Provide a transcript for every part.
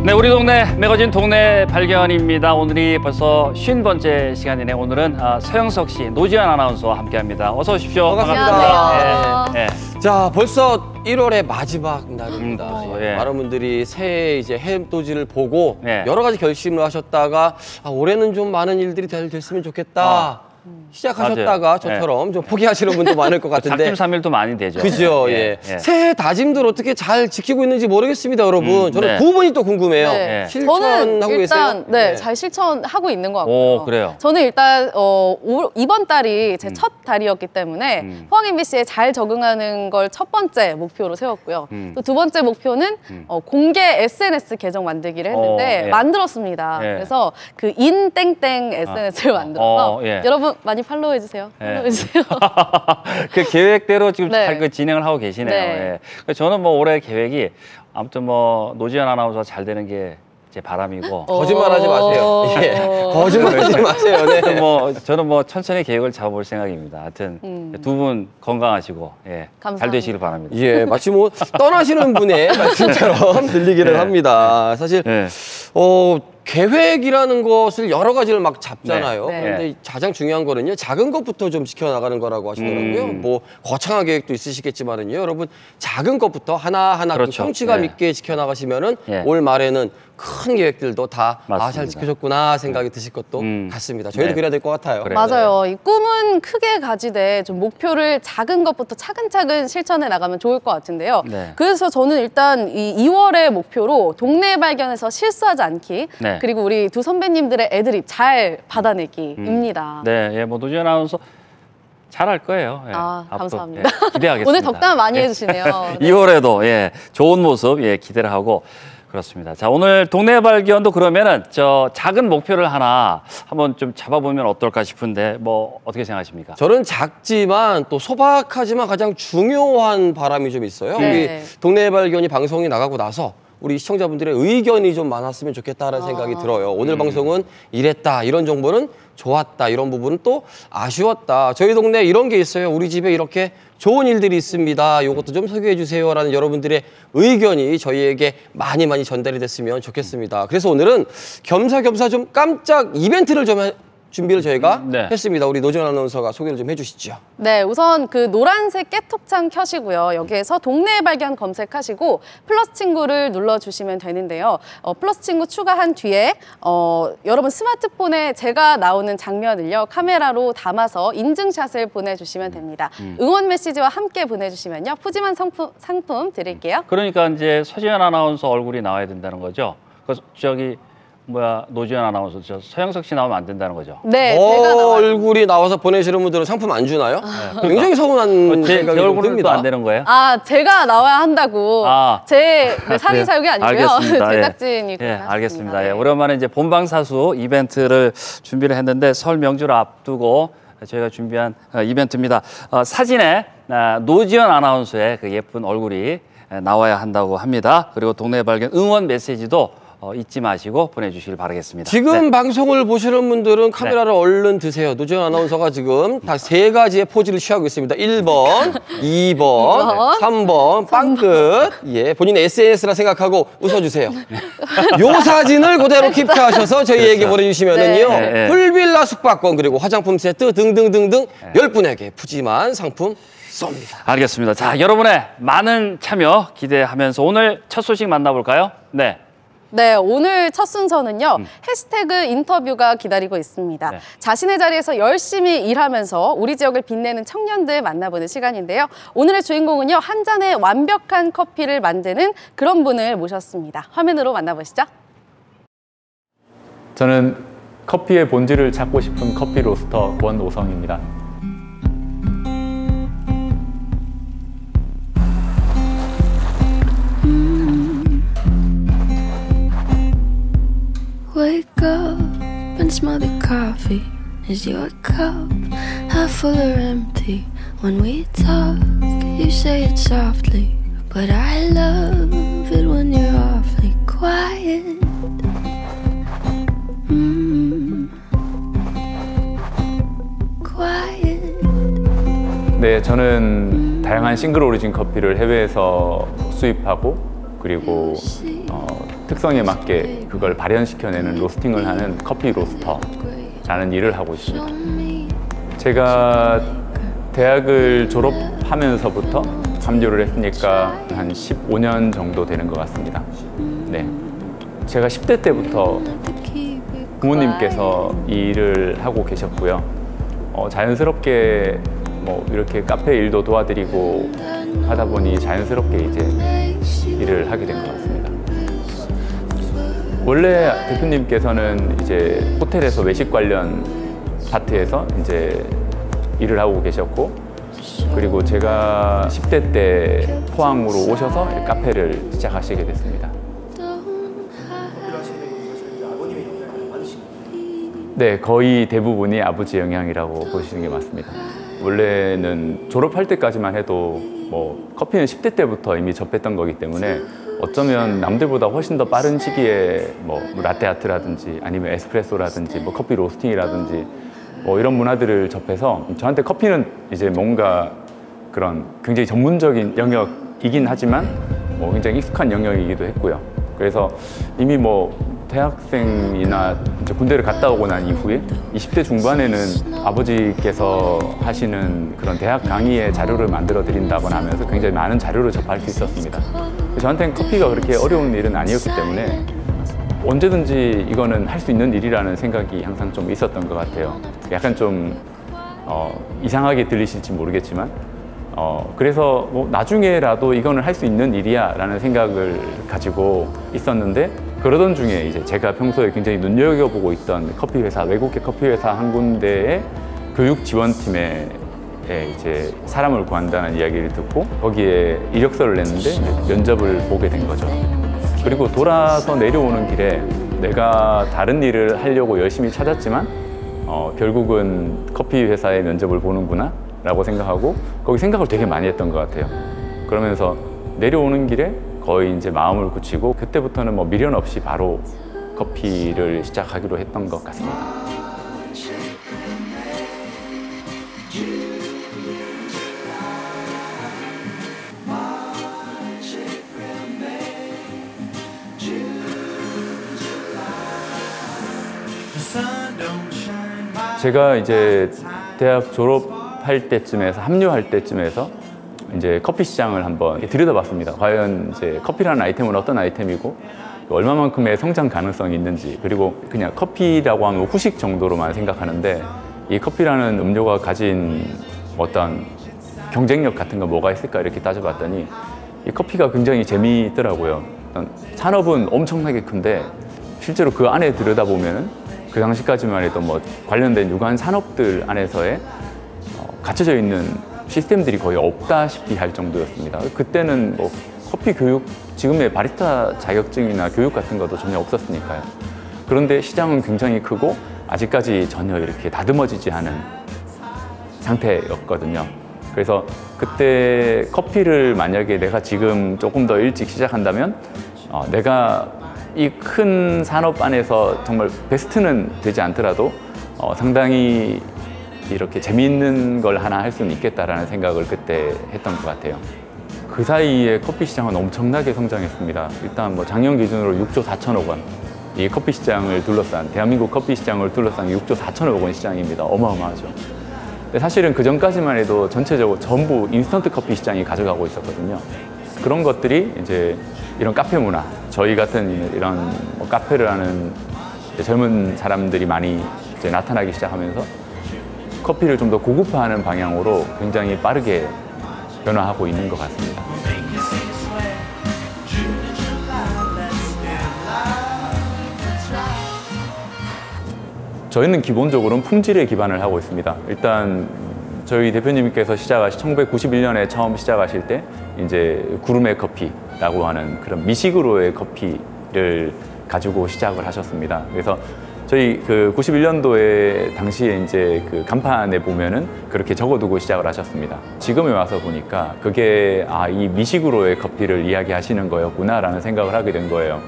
네, 우리 동네 매거진 동네 발견입니다. 오늘이 벌써 50번째 시간이네. 오늘은 서영석 씨, 노지연 아나운서와 함께합니다. 어서 오십시오. 반갑습니다. 네, 네. 자, 벌써 1월의 마지막 날입니다. 예. 많은 분들이 새해 이제 해돋이를 보고 예. 여러 가지 결심을 하셨다가 올해는 좀 많은 일들이 됐으면 좋겠다. 시작하셨다가 맞아요. 저처럼 좀 포기하시는 분도 많을 것 같은데. 작심삼일도 많이 되죠. 그죠, 예. 새해 다짐들 어떻게 잘 지키고 있는지 모르겠습니다, 여러분. 저는 그 부분이 또 궁금해요. 네. 실천하고 저는 일단 계세요? 잘 실천하고 있는 것 같고요. 오, 그래요? 저는 일단 이번 달이 제 첫 달이었기 때문에 포항 MBC에 잘 적응하는 걸 첫 번째 목표로 세웠고요. 또 두 번째 목표는 공개 SNS 계정 만들기를 했는데 만들었습니다. 그래서 그 인땡땡 SNS를 만들어서 여러분 많이 팔로우해 주세요. 팔로우해 주세요. 그 계획대로 지금 네. 잘 진행을 하고 계시네요. 네. 예. 저는 뭐 올해 계획이 아무튼 뭐 노지연 아나운서 잘 되는 게 제 바람이고. 거짓말하지 마세요. 예. 거짓말하지 마세요. 네. 저는 뭐 천천히 계획을 잡아볼 생각입니다. 하여튼 두 분 건강하시고 잘 되시길 바랍니다. 예, 마치 뭐 떠나시는 분의 말씀처럼 들리기를 합니다. 사실 계획이라는 것을 여러 가지를 막 잡잖아요. 그런데 가장 중요한 거는요, 작은 것부터 좀 지켜나가는 거라고 하시더라고요. 뭐 거창한 계획도 있으시겠지만은요, 여러분 작은 것부터 하나하나 그렇죠. 성취감 있게 지켜나가시면은 올 말에는 큰 계획들도 다 잘 지켜졌구나 생각이 드실 것도 같습니다. 저희도 그래야 될 것 같아요. 맞아요. 이 꿈은 크게 가지되 좀 목표를 작은 것부터 차근차근 실천해 나가면 좋을 것 같은데요. 그래서 저는 일단 이 2월의 목표로 동네 발견에서 실수하지 않기, 그리고 우리 두 선배님들의 애드립 잘 받아내기입니다. 네, 뭐 노지연 아나운서 잘할 거예요. 감사합니다. 기대하겠습니다. 오늘 덕담 많이 해주시네요. 2월에도 좋은 모습 기대를 하고 그렇습니다. 자, 오늘 동네 발견도 그러면은 작은 목표를 하나 한번 좀 잡아보면 어떨까 싶은데 뭐 어떻게 생각하십니까? 저는 작지만 또 소박하지만 가장 중요한 바람이 좀 있어요. 우리 동네 발견이 방송이 나가고 나서 우리 시청자분들의 의견이 좀 많았으면 좋겠다는 생각이 들어요. 오늘 방송은 이랬다, 이런 정보는 좋았다, 이런 부분은 또 아쉬웠다. 저희 동네에 이런 게 있어요. 우리 집에 이렇게 좋은 일들이 있습니다. 이것도 좀 소개해 주세요라는 여러분들의 의견이 저희에게 많이 전달이 됐으면 좋겠습니다. 그래서 오늘은 겸사겸사 좀 깜짝 이벤트를 좀 준비를 저희가 했습니다. 우리 노지연 아나운서가 소개를 좀 해주시죠. 네, 우선 그 노란색 깨톡창 켜시고요. 여기에서 동네 발견 검색하시고 플러스 친구를 눌러주시면 되는데요. 플러스 친구 추가한 뒤에 여러분 스마트폰에 제가 나오는 장면을요, 카메라로 담아서 인증샷을 보내주시면 됩니다. 응원 메시지와 함께 보내주시면요, 푸짐한 상품 드릴게요. 그러니까 이제 서지연 아나운서 얼굴이 나와야 된다는 거죠. 노지연 아나운서, 서영석 씨 나오면 안 된다는 거죠? 네, 제가 나와요. 얼굴이 나와서 보내시는 분들은 상품 안 주나요? 굉장히 서운한 제 생각이 얼굴은 듭니다. 또 안 되는 거예요? 제가 나와야 한다고. 제 사리 사욕이 아니고요. 알겠습니다. 제작진이 알겠습니다. 오랜만에 이제 본방사수 이벤트를 준비를 했는데 설 명절을 앞두고 저희가 준비한 이벤트입니다. 사진에 노지연 아나운서의 그 예쁜 얼굴이 나와야 한다고 합니다. 그리고 동네 발견 응원 메시지도 잊지 마시고 보내주시길 바라겠습니다. 지금 방송을 보시는 분들은 카메라를 얼른 드세요. 노지연 아나운서가 지금 다 3가지의 포즈를 취하고 있습니다. 1번, 2번, 3번, 빵끝. 본인의 SNS라 생각하고 웃어주세요. 요 사진을 그대로 킵하셔서 저희에게 보내주시면은요, 풀빌라 숙박권 그리고 화장품 세트 등등등등 10분에게 푸짐한 상품 쏩니다. 알겠습니다. 자, 여러분의 많은 참여 기대하면서 오늘 첫 소식 만나볼까요? 네, 오늘 첫 순서는요, 해시태그 인터뷰가 기다리고 있습니다. 자신의 자리에서 열심히 일하면서 우리 지역을 빛내는 청년들 만나보는 시간인데요. 오늘의 주인공은요, 한 잔의 완벽한 커피를 만드는 그런 분을 모셨습니다. 화면으로 만나보시죠. 저는 커피의 본질을 찾고 싶은 커피 로스터 권오성입니다. Wake up and smell the coffee. Is your cup half full or empty? When we talk, you say it softly, but I love it when you're awfully quiet. Quiet. 네, 저는 다양한 싱글 오리진 커피를 해외에서 수입하고 그리고 특성에 맞게 그걸 발현시켜내는 로스팅을 하는 커피 로스터라는 일을 하고 있습니다. 제가 대학을 졸업하면서부터 합류를 했으니까 한 15년 정도 되는 것 같습니다. 네, 제가 10대 때부터 부모님께서 이 일을 하고 계셨고요. 자연스럽게 뭐 이렇게 카페 일도 도와드리고 하다 보니 자연스럽게 이제 일을 하게 된 것 같습니다. 원래 대표님께서는 이제 호텔에서 외식 관련 파트에서 이제 일을 하고 계셨고, 그리고 제가 10대 때 포항으로 오셔서 카페를 시작하시게 됐습니다. 네, 거의 대부분이 아버지 영향이라고 보시는 게 맞습니다. 원래는 졸업할 때까지만 해도 뭐 커피는 10대 때부터 이미 접했던 거기 때문에 어쩌면 남들보다 훨씬 더 빠른 시기에 뭐 라떼 아트라든지 아니면 에스프레소라든지 뭐 커피 로스팅이라든지 뭐 이런 문화들을 접해서 저한테 커피는 이제 뭔가 그런 굉장히 전문적인 영역이긴 하지만 뭐 굉장히 익숙한 영역이기도 했고요. 그래서 이미 뭐 대학생이나 이제 군대를 갔다 오고 난 이후에 20대 중반에는 아버지께서 하시는 그런 대학 강의의 자료를 만들어 드린다거나 하면서 굉장히 많은 자료를 접할 수 있었습니다. 저한테는 커피가 그렇게 어려운 일은 아니었기 때문에 언제든지 이거는 할 수 있는 일이라는 생각이 항상 좀 있었던 것 같아요. 약간 좀 이상하게 들리실지 모르겠지만 그래서 뭐 나중에라도 이거는 할 수 있는 일이야 라는 생각을 가지고 있었는데, 그러던 중에 이제 제가 평소에 굉장히 눈여겨보고 있던 커피 회사, 외국계 커피 회사 한 군데의 교육 지원팀에 이제 사람을 구한다는 이야기를 듣고 거기에 이력서를 냈는데 면접을 보게 된 거죠. 그리고 돌아서 내려오는 길에 내가 다른 일을 하려고 열심히 찾았지만 결국은 커피 회사의 면접을 보는구나 라고 생각하고 거기 생각을 되게 많이 했던 것 같아요. 그러면서 내려오는 길에 거의 이제 마음을 굳히고 그때부터는 뭐 미련 없이 바로 커피를 시작하기로 했던 것 같습니다. 제가 이제 대학 졸업할 때쯤에서 합류할 때쯤에서 이제 커피 시장을 한번 들여다봤습니다. 과연 이제 커피라는 아이템은 어떤 아이템이고 얼마만큼의 성장 가능성이 있는지, 그리고 그냥 커피라고 하면 후식 정도로만 생각하는데 이 커피라는 음료가 가진 어떤 경쟁력 같은 거 뭐가 있을까 이렇게 따져봤더니 이 커피가 굉장히 재미있더라고요. 산업은 엄청나게 큰데 실제로 그 안에 들여다보면은 그 당시까지만 해도 뭐 관련된 유관 산업들 안에서의 갇혀져 있는 시스템들이 거의 없다시피 할 정도였습니다. 그때는 뭐 커피 교육, 지금의 바리스타 자격증이나 교육 같은 것도 전혀 없었으니까요. 그런데 시장은 굉장히 크고 아직까지 전혀 이렇게 다듬어지지 않은 상태였거든요. 그래서 그때 커피를 만약에 내가 지금 조금 더 일찍 시작한다면 내가 이 큰 산업 안에서 정말 베스트는 되지 않더라도 상당히 이렇게 재미있는 걸 하나 할 수는 있겠다라는 생각을 그때 했던 것 같아요. 그 사이에 커피 시장은 엄청나게 성장했습니다. 일단 뭐 작년 기준으로 6조 4천억 원. 이 커피 시장을 둘러싼, 대한민국 커피 시장을 둘러싼 6조 4천억 원 시장입니다. 어마어마하죠. 근데 사실은 그 전까지만 해도 전체적으로 전부 인스턴트 커피 시장이 가져가고 있었거든요. 그런 것들이 이제 이런 카페 문화, 저희 같은 이런 뭐 카페를 하는 젊은 사람들이 많이 이제 나타나기 시작하면서 커피를 좀 더 고급화하는 방향으로 굉장히 빠르게 변화하고 있는 것 같습니다. 저희는 기본적으로는 품질에 기반을 하고 있습니다. 일단 저희 대표님께서 1991년에 처음 시작하실 때 이제 구름의 커피라고 하는 그런 미식으로의 커피를 가지고 시작을 하셨습니다. 그래서 저희 그 91년도에 당시에 이제 그 간판에 보면은 그렇게 적어두고 시작을 하셨습니다. 지금에 와서 보니까 그게 이 미식으로의 커피를 이야기하시는 거였구나라는 생각을 하게 된 거예요.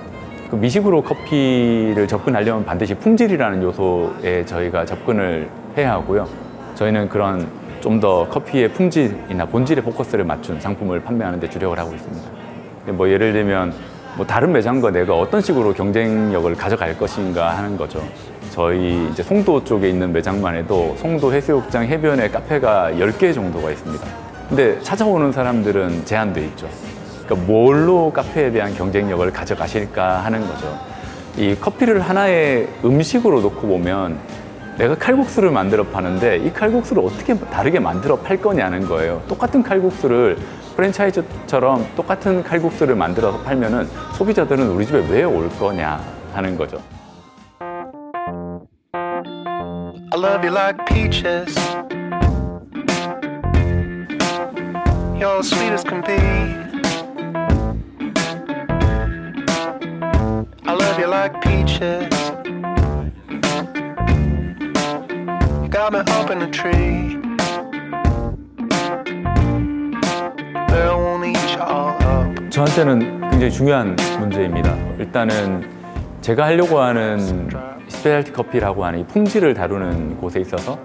그 미식으로 커피를 접근하려면 반드시 품질이라는 요소에 저희가 접근을 해야 하고요. 저희는 그런 좀 더 커피의 품질이나 본질에 포커스를 맞춘 상품을 판매하는 데 주력을 하고 있습니다. 뭐 예를 들면 뭐 다른 매장과 내가 어떤 식으로 경쟁력을 가져갈 것인가 하는 거죠. 저희 이제 송도 쪽에 있는 매장만 해도 송도 해수욕장 해변에 카페가 10개 정도가 있습니다. 근데 찾아오는 사람들은 제한돼 있죠. 그러니까 뭘로 카페에 대한 경쟁력을 가져가실까 하는 거죠. 이 커피를 하나의 음식으로 놓고 보면 내가 칼국수를 만들어 파는데 이 칼국수를 어떻게 다르게 만들어 팔 거냐는 거예요. 똑같은 칼국수를 프랜차이즈처럼 똑같은 칼국수를 만들어서 팔면은 소비자들은 우리 집에 왜 올 거냐 하는 거죠. I love you like peaches. You're sweet as can be. I love you like peaches. You got me up in a tree. I won't eat you all up. 저한테는 굉장히 중요한 문제입니다. 일단은 제가 하려고 하는 스페셜티 커피라고 하는 이 품질을 다루는 곳에 있어서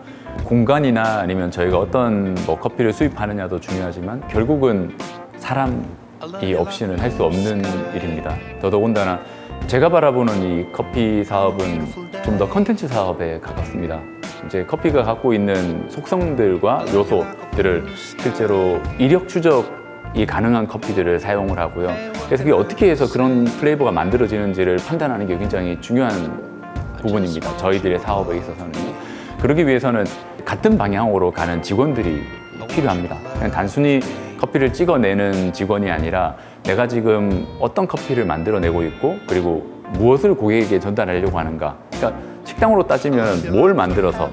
공간이나 아니면 저희가 어떤 뭐 커피를 수입하느냐도 중요하지만 결국은 사람이 없이는 할 수 없는 일입니다. 더더군다나 제가 바라보는 이 커피 사업은 좀 더 컨텐츠 사업에 가깝습니다. 이제 커피가 갖고 있는 속성들과 요소들을 실제로 이력 추적이 가능한 커피들을 사용을 하고요. 그래서 그게 어떻게 해서 그런 플레이버가 만들어지는지를 판단하는 게 굉장히 중요한 부분입니다. 저희들의 사업에 있어서는요. 그러기 위해서는 같은 방향으로 가는 직원들이 필요합니다. 그냥 단순히 커피를 찍어내는 직원이 아니라 내가 지금 어떤 커피를 만들어내고 있고 그리고 무엇을 고객에게 전달하려고 하는가. 그러니까 식당으로 따지면 뭘 만들어서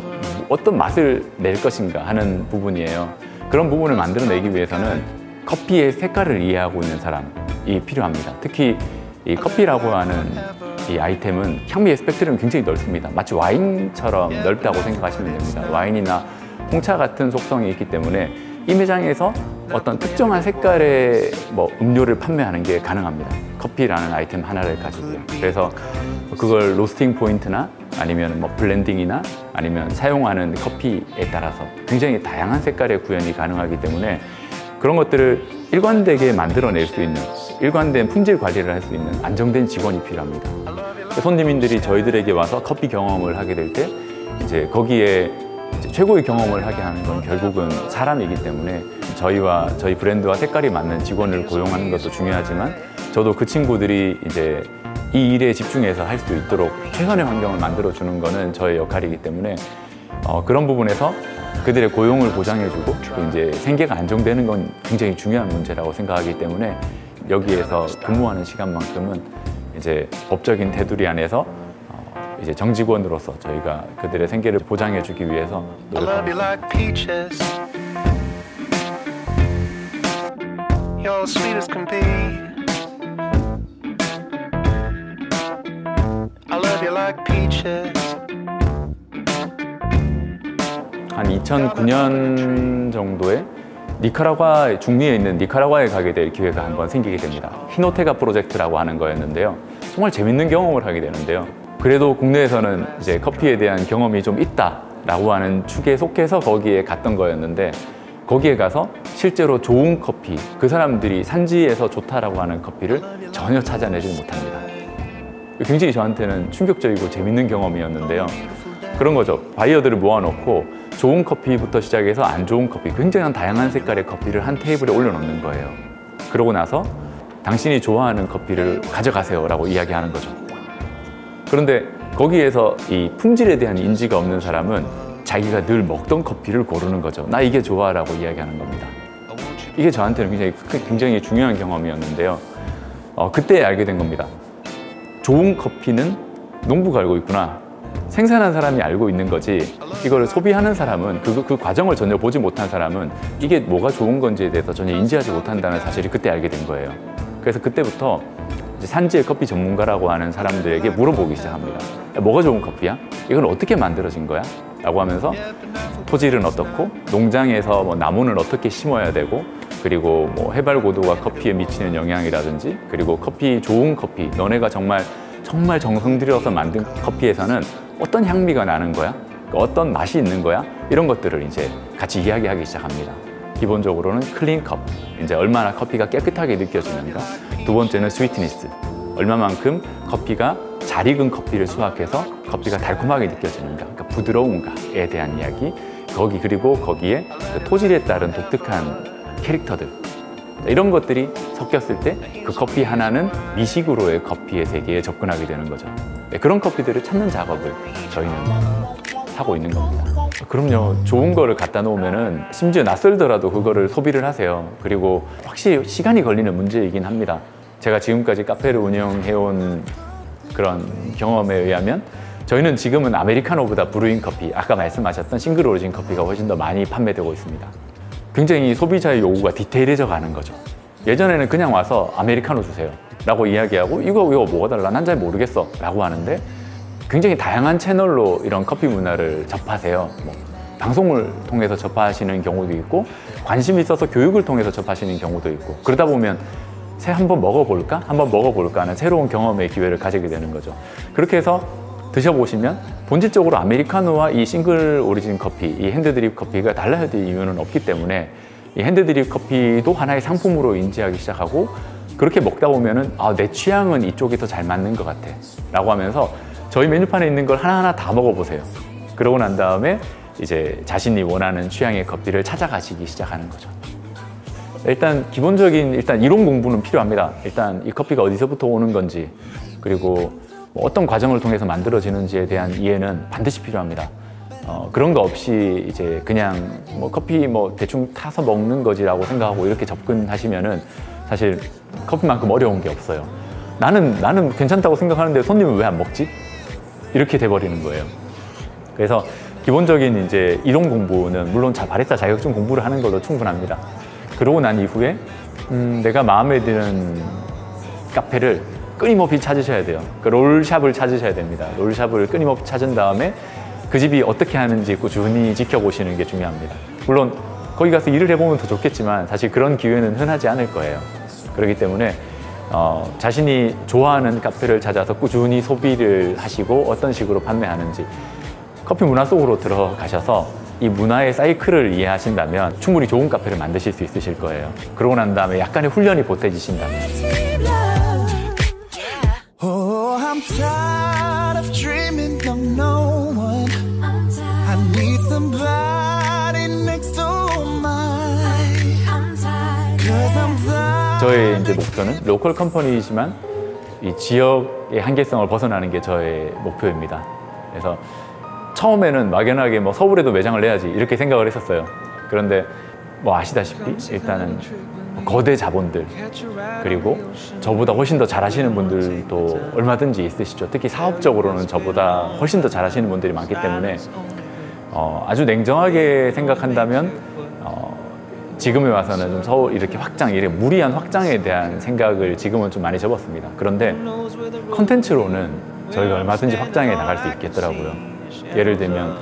어떤 맛을 낼 것인가 하는 부분이에요. 그런 부분을 만들어내기 위해서는 커피의 색깔을 이해하고 있는 사람이 필요합니다. 특히 이 커피라고 하는 이 아이템은 향미의 스펙트럼이 굉장히 넓습니다. 마치 와인처럼 넓다고 생각하시면 됩니다. 와인이나 홍차 같은 속성이 있기 때문에 이 매장에서 어떤 특정한 색깔의 뭐 음료를 판매하는 게 가능합니다. 커피라는 아이템 하나를 가지고요. 그래서 그걸 로스팅 포인트나 아니면 뭐 블렌딩이나 아니면 사용하는 커피에 따라서 굉장히 다양한 색깔의 구현이 가능하기 때문에 그런 것들을 일관되게 만들어낼 수 있는 일관된 품질 관리를 할 수 있는 안정된 직원이 필요합니다. 손님들이 저희들에게 와서 커피 경험을 하게 될 때 이제 거기에 이제 최고의 경험을 하게 하는 건 결국은 사람이기 때문에 저희와 저희 브랜드와 색깔이 맞는 직원을 고용하는 것도 중요하지만 저도 그 친구들이 이제 이 일에 집중해서 할 수 있도록 최선의 환경을 만들어 주는 거는 저의 역할이기 때문에 그런 부분에서 그들의 고용을 보장해주고 또 이제 생계가 안정되는 건 굉장히 중요한 문제라고 생각하기 때문에 여기에서 근무하는 시간만큼은 이제 법적인 테두리 안에서 이제 정직원으로서 저희가 그들의 생계를 보장해주기 위해서 노력하고 있습니다. You're sweet as can be. I love you like peaches. 한 2009년 정도에 니카라과 중미에 있는 니카라과에 가게 될 기회가 한번 생기게 됩니다. 히노테가 프로젝트라고 하는 거였는데요. 정말 재밌는 경험을 하게 되는데요. 그래도 국내에서는 이제 커피에 대한 경험이 좀 있다라고 하는 축에 속해서 거기에 갔던 거였는데 거기에 가서 실제로 좋은 커피, 그 사람들이 산지에서 좋다라고 하는 커피를 전혀 찾아내지 못합니다. 굉장히 저한테는 충격적이고 재밌는 경험이었는데요. 그런 거죠. 바이어들을 모아놓고 좋은 커피부터 시작해서 안 좋은 커피, 굉장히 다양한 색깔의 커피를 한 테이블에 올려놓는 거예요. 그러고 나서 당신이 좋아하는 커피를 가져가세요 라고 이야기하는 거죠. 그런데 거기에서 이 품질에 대한 인지가 없는 사람은 자기가 늘 먹던 커피를 고르는 거죠. 나 이게 좋아 라고 이야기하는 겁니다. 이게 저한테는 굉장히 중요한 경험이었는데요. 그때 알게 된 겁니다. 좋은 커피는 농부가 알고 있구나. 생산한 사람이 알고 있는 거지 이거를 소비하는 사람은 그 과정을 전혀 보지 못한 사람은 이게 뭐가 좋은 건지에 대해서 전혀 인지하지 못한다는 사실을 그때 알게 된 거예요. 그래서 그때부터 이제 산지의 커피 전문가라고 하는 사람들에게 물어보기 시작합니다. 뭐가 좋은 커피야? 이건 어떻게 만들어진 거야? 라고 하면서 토질은 어떻고 농장에서 뭐 나무는 어떻게 심어야 되고 그리고 뭐 해발 고도가 커피에 미치는 영향이라든지 그리고 좋은 커피 너네가 정말 정성 들여서 만든 커피에서는 어떤 향미가 나는 거야? 어떤 맛이 있는 거야? 이런 것들을 이제 같이 이야기하기 시작합니다. 기본적으로는 클린 컵, 이제 얼마나 커피가 깨끗하게 느껴지는가. 두 번째는 스위트니스, 얼마만큼 커피가 잘 익은 커피를 수확해서 커피가 달콤하게 느껴지는가, 그러니까 부드러운가에 대한 이야기. 그리고 거기에 그 토질에 따른 독특한 캐릭터들, 이런 것들이 섞였을 때 그 커피 하나는 미식으로의 커피의 세계에 접근하게 되는 거죠. 네, 그런 커피들을 찾는 작업을 저희는 하고 있는 겁니다. 그럼요. 좋은 거를 갖다 놓으면은 심지어 낯설더라도 그거를 소비를 하세요. 그리고 확실히 시간이 걸리는 문제이긴 합니다. 제가 지금까지 카페를 운영해온 그런 경험에 의하면 저희는 지금은 아메리카노보다 브루잉 커피, 아까 말씀하셨던 싱글 오리진 커피가 훨씬 더 많이 판매되고 있습니다. 굉장히 소비자의 요구가 디테일해져 가는 거죠. 예전에는 그냥 와서 아메리카노 주세요 라고 이야기하고 이거 뭐가 달라? 난 잘 모르겠어 라고 하는데 굉장히 다양한 채널로 이런 커피 문화를 접하세요. 뭐 방송을 통해서 접하시는 경우도 있고 관심이 있어서 교육을 통해서 접하시는 경우도 있고 그러다 보면 한번 먹어볼까 하는 새로운 경험의 기회를 가지게 되는 거죠. 그렇게 해서 드셔보시면 본질적으로 아메리카노와 이 싱글 오리진 커피, 이 핸드드립 커피가 달라야 될 이유는 없기 때문에 이 핸드드립 커피도 하나의 상품으로 인지하기 시작하고 그렇게 먹다 보면은 내 취향은 이쪽이 더 잘 맞는 것 같아 라고 하면서 저희 메뉴판에 있는 걸 하나하나 다 먹어보세요. 그러고 난 다음에 이제 자신이 원하는 취향의 커피를 찾아가시기 시작하는 거죠. 일단 기본적인 이론 공부는 필요합니다. 일단 이 커피가 어디서부터 오는 건지 그리고 뭐 어떤 과정을 통해서 만들어지는지에 대한 이해는 반드시 필요합니다. 그런 거 없이 이제 그냥 뭐 커피 뭐 대충 타서 먹는 거지라고 생각하고 이렇게 접근하시면은 사실 커피만큼 어려운 게 없어요. 나는 괜찮다고 생각하는데 손님은 왜 안 먹지? 이렇게 돼버리는 거예요. 그래서 기본적인 이제 이론 공부는 물론 바리스타 자격증 공부를 하는 걸로 충분합니다. 그러고 난 이후에 내가 마음에 드는 카페를 끊임없이 찾으셔야 돼요. 그 롤샵을 찾으셔야 됩니다. 롤샵을 끊임없이 찾은 다음에 그 집이 어떻게 하는지 꾸준히 지켜보시는 게 중요합니다. 물론 거기 가서 일을 해보면 더 좋겠지만 사실 그런 기회는 흔하지 않을 거예요. 그렇기 때문에 자신이 좋아하는 카페를 찾아서 꾸준히 소비를 하시고 어떤 식으로 판매하는지 커피 문화 속으로 들어가셔서 이 문화의 사이클을 이해하신다면 충분히 좋은 카페를 만드실 수 있으실 거예요. 그러고 난 다음에 약간의 훈련이 보태지신다면. Oh, I'm tired of dreaming of no one. I need somebody next to mine. Cause I'm tired. 저의 이제 목표는 로컬 컴퍼니이지만 이 지역의 한계성을 벗어나는 게 저의 목표입니다. 그래서 처음에는 막연하게 뭐 서울에도 매장을 내야지 이렇게 생각을 했었어요. 그런데 뭐 아시다시피 일단은 거대 자본들 그리고 저보다 훨씬 더 잘하시는 분들도 얼마든지 있으시죠. 특히 사업적으로는 저보다 훨씬 더 잘하시는 분들이 많기 때문에 아주 냉정하게 생각한다면 지금에 와서는 좀 서울 이렇게 무리한 확장에 대한 생각을 지금은 좀 많이 접었습니다. 그런데 컨텐츠로는 저희가 얼마든지 확장해 나갈 수 있겠더라고요. 예를 들면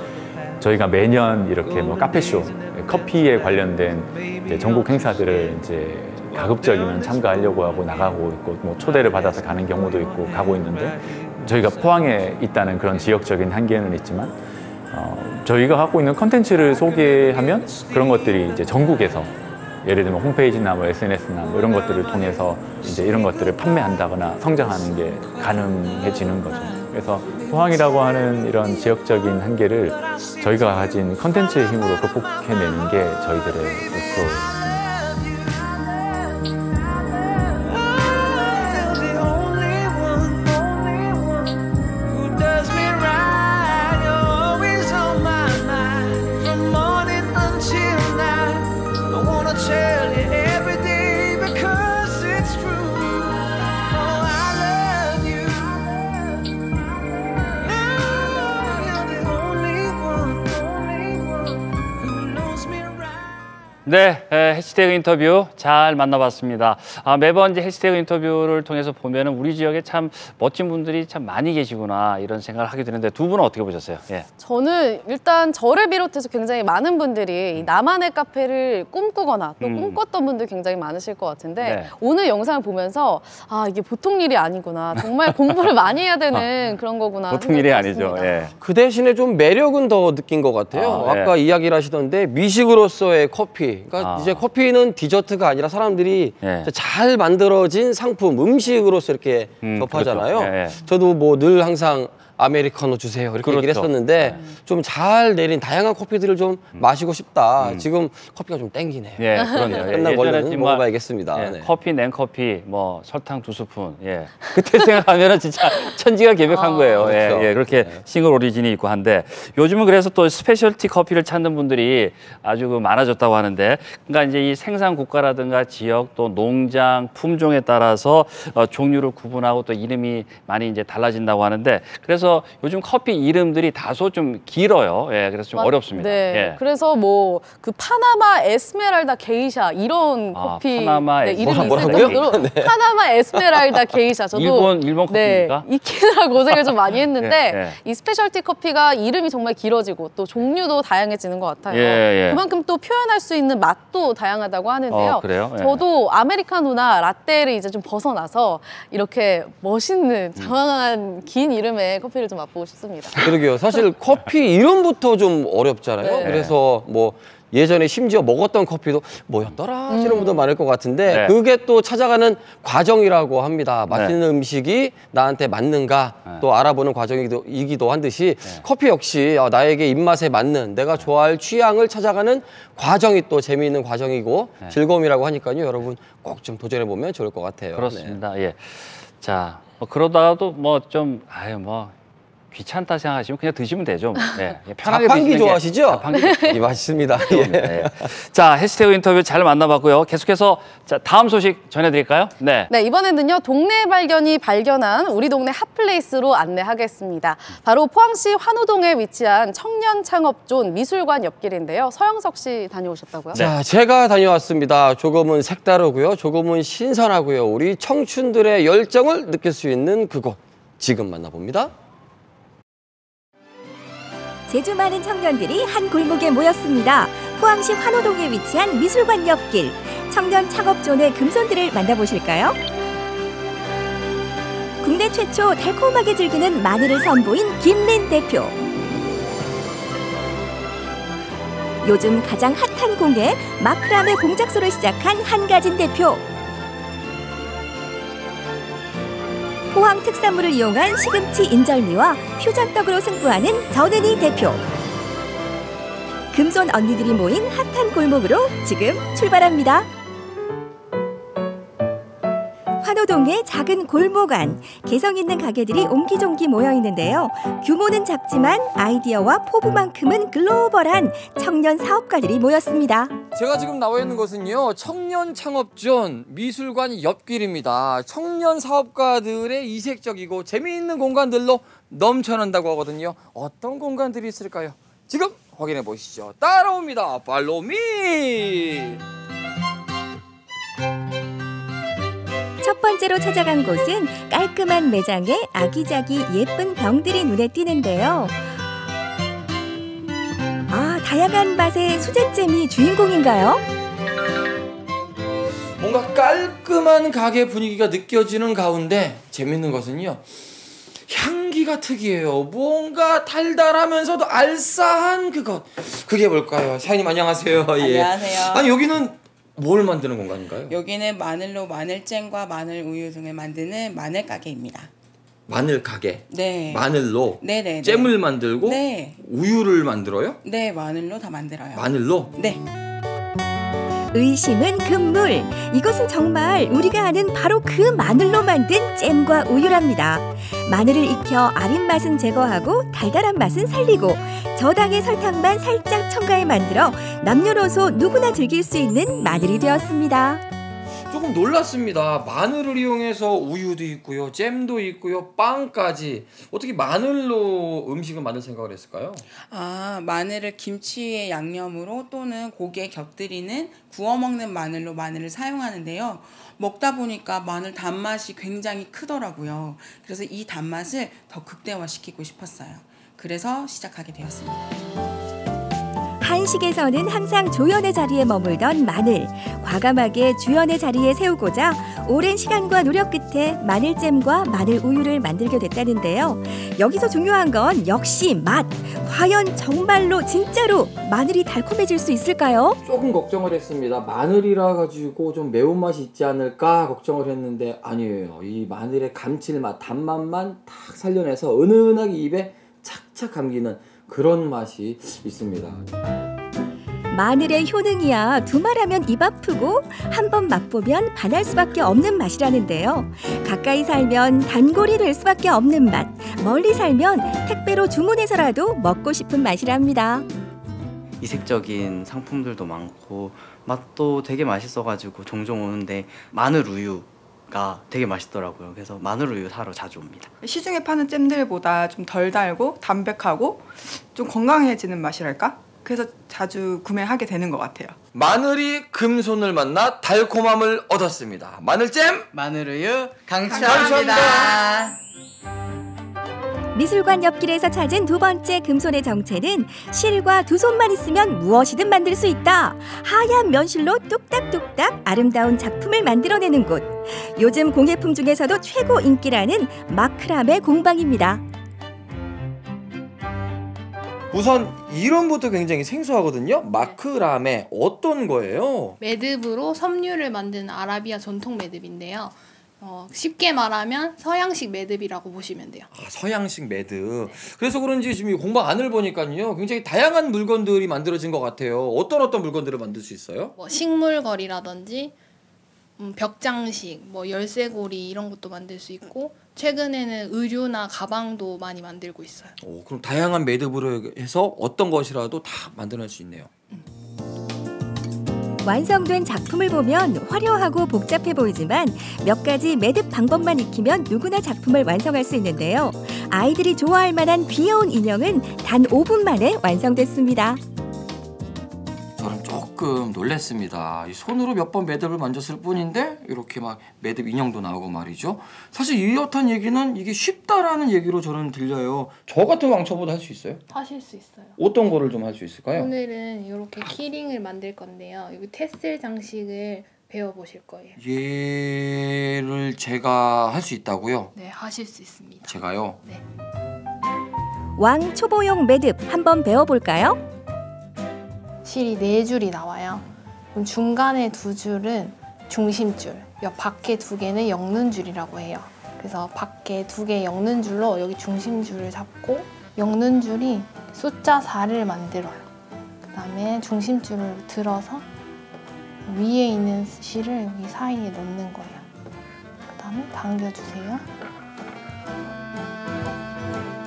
저희가 매년 이렇게 뭐 카페쇼, 커피에 관련된 이제 전국 행사들을 이제 가급적이면 참가하려고 하고 나가고 있고 뭐 초대를 받아서 가는 경우도 있고 가고 있는데 저희가 포항에 있다는 그런 지역적인 한계는 있지만 저희가 갖고 있는 컨텐츠를 소개하면 그런 것들이 이제 전국에서 예를 들면 홈페이지나 뭐 SNS나 뭐 이런 것들을 통해서 이제 이런 것들을 판매한다거나 성장하는 게 가능해지는 거죠. 그래서 포항이라고 하는 이런 지역적인 한계를 저희가 가진 컨텐츠의 힘으로 극복해내는 게 저희들의 목표입니다. 네, 해시태그 인터뷰 잘 만나봤습니다. 매번 이제 해시태그 인터뷰를 통해서 보면은 우리 지역에 참 멋진 분들이 참 많이 계시구나 이런 생각을 하게 되는데 두 분은 어떻게 보셨어요? 예. 저는 일단 저를 비롯해서 굉장히 많은 분들이 나만의 카페를 꿈꾸거나 또 꿈꿨던 분들 굉장히 많으실 것 같은데 네. 오늘 영상을 보면서 이게 보통 일이 아니구나. 정말 공부를 많이 해야 되는 그런 거구나. 보통 일이 생각이 아니죠. 들었습니다. 예. 그 대신에 좀 매력은 더 느낀 것 같아요. 네. 아까 이야기를 하시던데 미식으로서의 커피. 그러니까 아. 이제 커피는 디저트가 아니라 사람들이 예. 잘 만들어진 상품, 음식으로서 이렇게 접하잖아요. 그렇죠. 예, 예. 저도 뭐 늘 항상 아메리카노 주세요 이렇게 얘기를 그렇죠. 했었는데 좀 잘 내린 다양한 커피들을 좀 마시고 싶다. 지금 커피가 좀 땡기네요. 예, 그렇네요. 예, 끝난 걸로는 정말, 먹어봐야겠습니다. 예, 네. 커피, 냉커피, 뭐 설탕 2스푼. 예. 그때 생각하면은 진짜 천지가 개벽한 거예요. 그렇죠. 예, 예, 그렇게 싱글 오리진이 있고 한데 요즘은 그래서 또 스페셜티 커피를 찾는 분들이 아주 많아졌다고 하는데 그러니까 이제 이 생산 국가라든가 지역 또 농장 품종에 따라서 종류를 구분하고 또 이름이 많이 이제 달라진다고 하는데 그래서 요즘 커피 이름들이 다소 좀 길어요. 예, 그래서 좀 어렵습니다. 네. 예. 그래서 뭐 그 파나마 에스메랄다 게이샤 이런 커피 파나마 이름이 있을 뭐라고요? 정도로 파나마 에스메랄다 게이샤 저도 일본 네, 커피입니까? 익히느라 고생을 좀 많이 했는데 네, 네. 이 스페셜티 커피가 이름이 정말 길어지고 또 종류도 다양해지는 것 같아요. 예, 예. 그만큼 또 표현할 수 있는 맛도 다양하다고 하는데요. 그래요? 예. 저도 아메리카노나 라떼를 이제 좀 벗어나서 이렇게 멋있는 장황한 긴 이름의 커피를 좀 맛보고 싶습니다. 그러게요. 사실 커피 이름부터 좀 어렵잖아요. 네. 그래서 뭐 예전에 심지어 먹었던 커피도 뭐였더라 하시는 분도 많을 것 같은데 네. 그게 또 찾아가는 과정이라고 합니다. 맛있는 음식이 나한테 맞는가 또 알아보는 과정이기도 한 듯이 커피 역시 나에게 입맛에 맞는 내가 좋아할 취향을 찾아가는 과정이 또 재미있는 과정이고 즐거움이라고 하니까요. 여러분 꼭 좀 도전해보면 좋을 것 같아요. 그렇습니다. 예. 자, 그러다가도 뭐 좀 귀찮다 생각하시면 그냥 드시면 되죠. 네. 편하게 자판기 드시는 게 좋아하시죠? 자판기 예, 맛있습니다. 예. 자, 해시태그 인터뷰 잘 만나봤고요. 계속해서 자, 다음 소식 전해드릴까요? 네. 네, 이번에는요, 동네 발견이 발견한 우리 동네 핫플레이스로 안내하겠습니다. 바로 포항시 환호동에 위치한 청년 창업존 미술관 옆길인데요. 서영석 씨 다녀오셨다고요? 자, 제가 다녀왔습니다. 조금은 색다르고요. 조금은 신선하고요. 우리 청춘들의 열정을 느낄 수 있는 그곳. 지금 만나봅니다. 제주 많은 청년들이 한 골목에 모였습니다. 포항시 환호동에 위치한 미술관 옆길. 청년 창업존의 금손들을 만나보실까요? 국내 최초 달콤하게 즐기는 마늘을 선보인 김린 대표. 요즘 가장 핫한 공예 마크라메 공작소를 시작한 한가진 대표. 포항 특산물을 이용한 시금치 인절미와 휴장떡으로 승부하는 전은희 대표. 금손 언니들이 모인 핫한 골목으로 지금 출발합니다. 환호동의 작은 골목 안, 개성 있는 가게들이 옹기종기 모여 있는데요. 규모는 작지만 아이디어와 포부만큼은 글로벌한 청년 사업가들이 모였습니다. 제가 지금 나와 있는 곳은요, 청년 창업존 미술관 옆길입니다. 청년 사업가들의 이색적이고 재미있는 공간들로 넘쳐난다고 하거든요. 어떤 공간들이 있을까요? 지금 확인해 보시죠. 따라옵니다. 팔로우 미! 첫 번째로 찾아간 곳은 깔끔한 매장에 아기자기 예쁜 병들이 눈에 띄는데요. 다양한 맛의 수제잼이 주인공인가요? 뭔가 깔끔한 가게 분위기가 느껴지는 가운데 재밌는 것은요, 향기가 특이해요. 뭔가 달달하면서도 알싸한 그것. 그게 뭘까요? 사장님 안녕하세요. 예. 안녕하세요. 아니 여기는 뭘 만드는 공간인가요? 여기는 마늘로 마늘잼과 마늘 우유 등을 만드는 마늘 가게입니다. 마늘 가게. 네. 마늘로 네네. 잼을 만들고 네. 우유를 만들어요? 네, 마늘로 다 만들어요. 마늘로? 네. 의심은 금물. 이것은 정말 우리가 아는 바로 그 마늘로 만든 잼과 우유랍니다. 마늘을 익혀 아린 맛은 제거하고 달달한 맛은 살리고 저당의 설탕만 살짝 첨가해 만들어 남녀노소 누구나 즐길 수 있는 마늘이 되었습니다. 조금 놀랐습니다. 마늘을 이용해서 우유도 있고요, 잼도 있고요, 빵까지. 어떻게 마늘로 음식을 만들 생각을 했을까요? 마늘을 김치의 양념으로 또는 고기에 곁들이는 구워 먹는 마늘로 마늘을 사용하는데요. 먹다 보니까 마늘 단맛이 굉장히 크더라고요. 그래서 이 단맛을 더 극대화시키고 싶었어요. 그래서 시작하게 되었습니다. 한식에서는 항상 조연의 자리에 머물던 마늘. 과감하게 주연의 자리에 세우고자 오랜 시간과 노력 끝에 마늘잼과 마늘 우유를 만들게 됐다는데요. 여기서 중요한 건 역시 맛. 과연 정말로 진짜로 마늘이 달콤해질 수 있을까요? 조금 걱정을 했습니다. 마늘이라 가지고 좀 매운맛이 있지 않을까 걱정을 했는데 아니에요. 이 마늘의 감칠맛, 단맛만 탁 살려내서 은은하게 입에 착착 감기는 그런 맛이 있습니다. 마늘의 효능이야 두말하면 입 아프고 한 번 맛보면 반할 수밖에 없는 맛이라는데요. 가까이 살면 단골이 될 수밖에 없는 맛. 멀리 살면 택배로 주문해서라도 먹고 싶은 맛이랍니다. 이색적인 상품들도 많고 맛도 되게 맛있어가지고 종종 오는데 마늘 우유가 되게 맛있더라고요. 그래서 마늘 우유 사러 자주 옵니다. 시중에 파는 잼들보다 좀 덜 달고 담백하고 좀 건강해지는 맛이랄까? 그래서 자주 구매하게 되는 것 같아요. 마늘이 금손을 만나 달콤함을 얻었습니다. 마늘잼 마늘우유 강추합니다. 미술관 옆길에서 찾은 두 번째 금손의 정체는 실과 두 손만 있으면 무엇이든 만들 수 있다. 하얀 면실로 뚝딱뚝딱 아름다운 작품을 만들어내는 곳. 요즘 공예품 중에서도 최고 인기라는 마크라메 공방입니다. 우선 이름부터 굉장히 생소하거든요. 마크라메 어떤 거예요? 매듭으로 섬유를 만드는 아라비아 전통 매듭인데요. 쉽게 말하면 서양식 매듭이라고 보시면 돼요. 아, 서양식 매듭. 그래서 그런지 지금 이 공방 안을 보니까요. 굉장히 다양한 물건들이 만들어진 것 같아요. 어떤 물건들을 만들 수 있어요? 뭐 식물걸이라든지 벽장식, 뭐 열쇠고리 이런 것도 만들 수 있고 최근에는 의류나 가방도 많이 만들고 있어요. 오, 그럼 다양한 매듭으로 해서 어떤 것이라도 다 만들어낼 수 있네요. 완성된 작품을 보면 화려하고 복잡해 보이지만 몇 가지 매듭 방법만 익히면 누구나 작품을 완성할 수 있는데요. 아이들이 좋아할 만한 귀여운 인형은 단 5분 만에 완성됐습니다. 저는 조금 놀랐습니다. 이 손으로 몇 번 매듭을 만졌을 뿐인데 이렇게 막 매듭 인형도 나오고 말이죠. 사실 이렇단 얘기는 이게 쉽다라는 얘기로 저는 들려요. 저 같은 왕초보도 할 수 있어요? 하실 수 있어요. 어떤 거를 좀 할 수 있을까요? 오늘은 이렇게 키링을 만들 건데요. 여기 테슬 장식을 배워보실 거예요. 얘를 제가 할 수 있다고요? 네, 하실 수 있습니다. 제가요? 네. 왕 초보용 매듭 한번 배워볼까요? 실이 4줄이 나와요. 그럼 중간에 2줄은 중심줄, 옆 밖에 2개는 엮는 줄이라고 해요. 그래서 밖에 2개 엮는 줄로 여기 중심줄을 잡고 엮는 줄이 숫자 4를 만들어요. 그 다음에 중심줄을 들어서 위에 있는 실을 여기 사이에 넣는 거예요. 그 다음에 당겨주세요.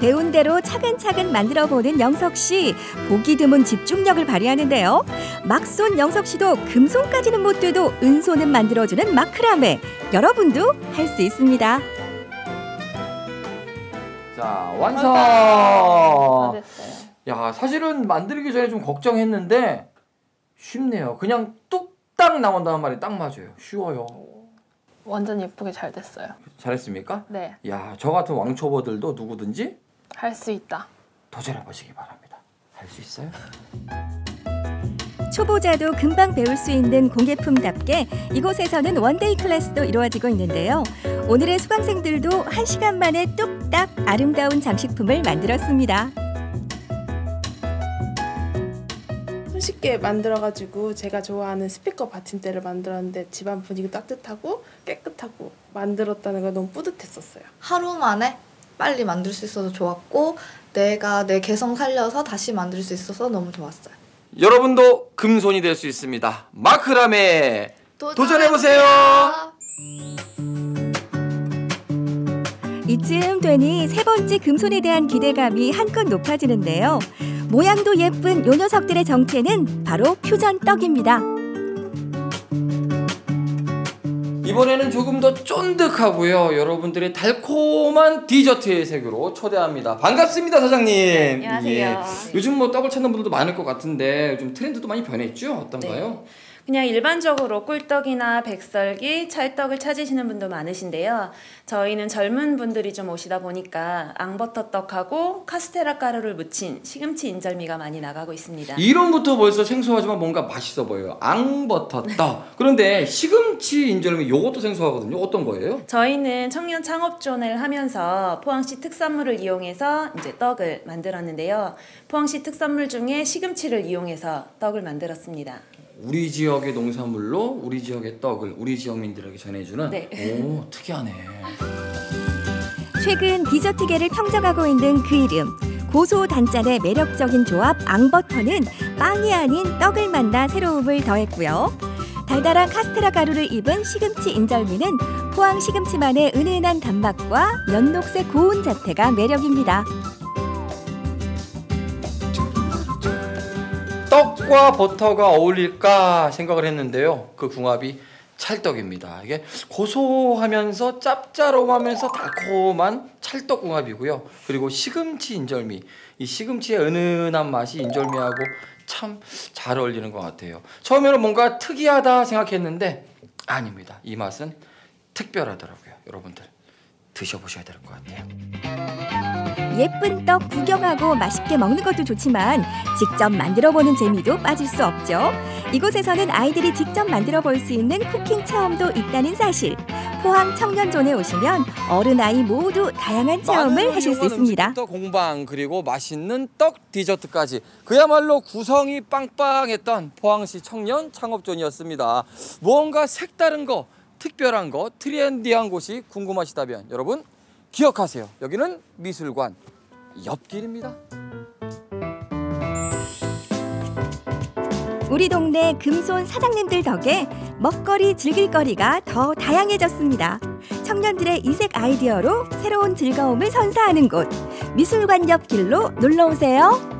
배운 대로 차근차근 만들어보는 영석 씨. 보기 드문 집중력을 발휘하는데요. 막손 영석 씨도 금손까지는 못 돼도 은손은 만들어주는 마크라메. 여러분도 할 수 있습니다. 자, 완성! 다 됐어요. 야, 사실은 만들기 전에 좀 걱정했는데 쉽네요. 그냥 뚝딱 나온다는 말이 딱 맞아요. 쉬워요. 완전 예쁘게 잘 됐어요. 잘했습니까? 네. 야, 저 같은 왕초보들도 누구든지 할 수 있다. 도전해보시기 바랍니다. 할 수 있어요? 초보자도 금방 배울 수 있는 공예품답게 이곳에서는 원데이 클래스도 이루어지고 있는데요. 오늘의 수강생들도 1시간 만에 뚝딱 아름다운 장식품을 만들었습니다. 쉽게 만들어가지고 제가 좋아하는 스피커 받침대를 만들었는데 집안 분위기 따뜻하고 깨끗하고 만들었다는 걸 너무 뿌듯했었어요. 하루 만에 빨리 만들 수 있어서 좋았고 내가 내 개성 살려서 다시 만들 수 있어서 너무 좋았어요. 여러분도 금손이 될 수 있습니다. 마크라메 도전해보세요. 이쯤 되니 세 번째 금손에 대한 기대감이 한껏 높아지는데요. 모양도 예쁜 요 녀석들의 정체는 바로 퓨전 떡입니다. 이번에는 조금 더 쫀득하고요. 여러분들의 달콤한 디저트의 세계로 초대합니다. 반갑습니다, 사장님. 네, 안녕하세요. 예. 요즘 뭐 떡을 찾는 분들도 많을 것 같은데 좀 트렌드도 많이 변했죠? 어떤가요? 네. 그냥 일반적으로 꿀떡이나 백설기, 찰떡을 찾으시는 분도 많으신데요. 저희는 젊은 분들이 좀 오시다 보니까 앙버터떡하고 카스테라 가루를 묻힌 시금치 인절미가 많이 나가고 있습니다. 이름부터 벌써 생소하지만 뭔가 맛있어 보여요. 앙버터떡. 그런데 시금치 인절미 요것도 생소하거든요. 어떤 거예요? 저희는 청년 창업존을 하면서 포항시 특산물을 이용해서 이제 떡을 만들었는데요. 포항시 특산물 중에 시금치를 이용해서 떡을 만들었습니다. 우리 지역의 농산물로 우리 지역의 떡을 우리 지역민들에게 전해주는. 네. 오, 특이하네. 최근 디저트계를 평정하고 있는 그 이름. 고소단짠의 매력적인 조합 앙버터는 빵이 아닌 떡을 만나 새로움을 더했고요. 달달한 카스테라 가루를 입은 시금치 인절미는 포항 시금치만의 은은한 단맛과 연녹색 고운 자태가 매력입니다. 떡과 버터가 어울릴까 생각을 했는데요. 그 궁합이 찰떡입니다. 이게 고소하면서 짭짤하면서 달콤한 찰떡궁합이고요. 그리고 시금치 인절미, 이 시금치의 은은한 맛이 인절미하고 참 잘 어울리는 것 같아요. 처음에는 뭔가 특이하다 생각했는데 아닙니다. 이 맛은 특별하더라고요. 여러분들 드셔보셔야 될 것 같아요. 예쁜 떡 구경하고 맛있게 먹는 것도 좋지만 직접 만들어보는 재미도 빠질 수 없죠. 이곳에서는 아이들이 직접 만들어 볼 수 있는 쿠킹 체험도 있다는 사실. 포항 청년존에 오시면 어른 아이 모두 다양한 체험을 하실 수 있습니다. 공방 그리고 맛있는 떡 디저트까지 그야말로 구성이 빵빵했던 포항시 청년 창업존이었습니다. 무언가 색다른 거, 특별한 거, 트렌디한 곳이 궁금하시다면 여러분 기억하세요. 여기는 미술관 옆길입니다. 우리 동네 금손 사장님들 덕에 먹거리 즐길 거리가 더 다양해졌습니다. 청년들의 이색 아이디어로 새로운 즐거움을 선사하는 곳 미술관 옆길로 놀러오세요.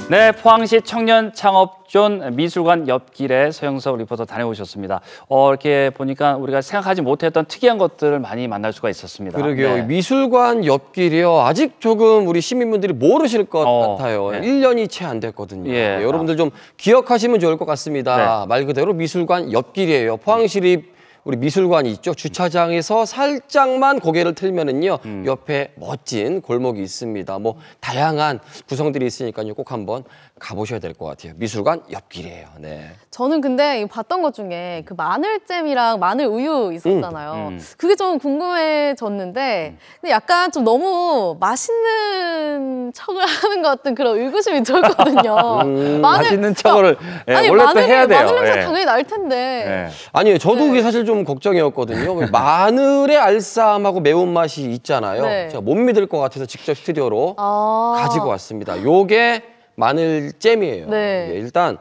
네, 포항시 청년 창업존 미술관 옆길에 서영석 리포터 다녀오셨습니다. 이렇게 보니까 우리가 생각하지 못했던 특이한 것들을 많이 만날 수가 있었습니다. 그러게요. 네. 미술관 옆길이요. 아직 조금 우리 시민분들이 모르실 것 같아요. 네. 1년이 채 안 됐거든요. 예. 네, 여러분들 좀 기억하시면 좋을 것 같습니다. 네. 말 그대로 미술관 옆길이에요. 포항시립 우리 미술관이 있죠. 주차장에서 살짝만 고개를 틀면은요. 옆에 멋진 골목이 있습니다. 뭐 다양한 구성들이 있으니까요. 꼭 한번 가보셔야 될 것 같아요. 미술관 옆길이에요. 네. 저는 근데 봤던 것 중에 그 마늘잼이랑 마늘 우유 있었잖아요. 그게 좀 궁금해졌는데 근데 약간 좀 너무 맛있는 척을 하는 것 같은 그런 의구심이 들었거든요. 맛있는 척을 아니, 원래 또 해야 돼요. 마늘 냄새 예. 당연히 날 텐데. 아니에요. 저도 그게 사실 좀 걱정이었거든요. 마늘의 알싸함하고 매운맛이 있잖아요. 네. 제가 못 믿을 것 같아서 직접 스튜디오로 가지고 왔습니다. 요게 마늘잼이에요. 네. 예, 일단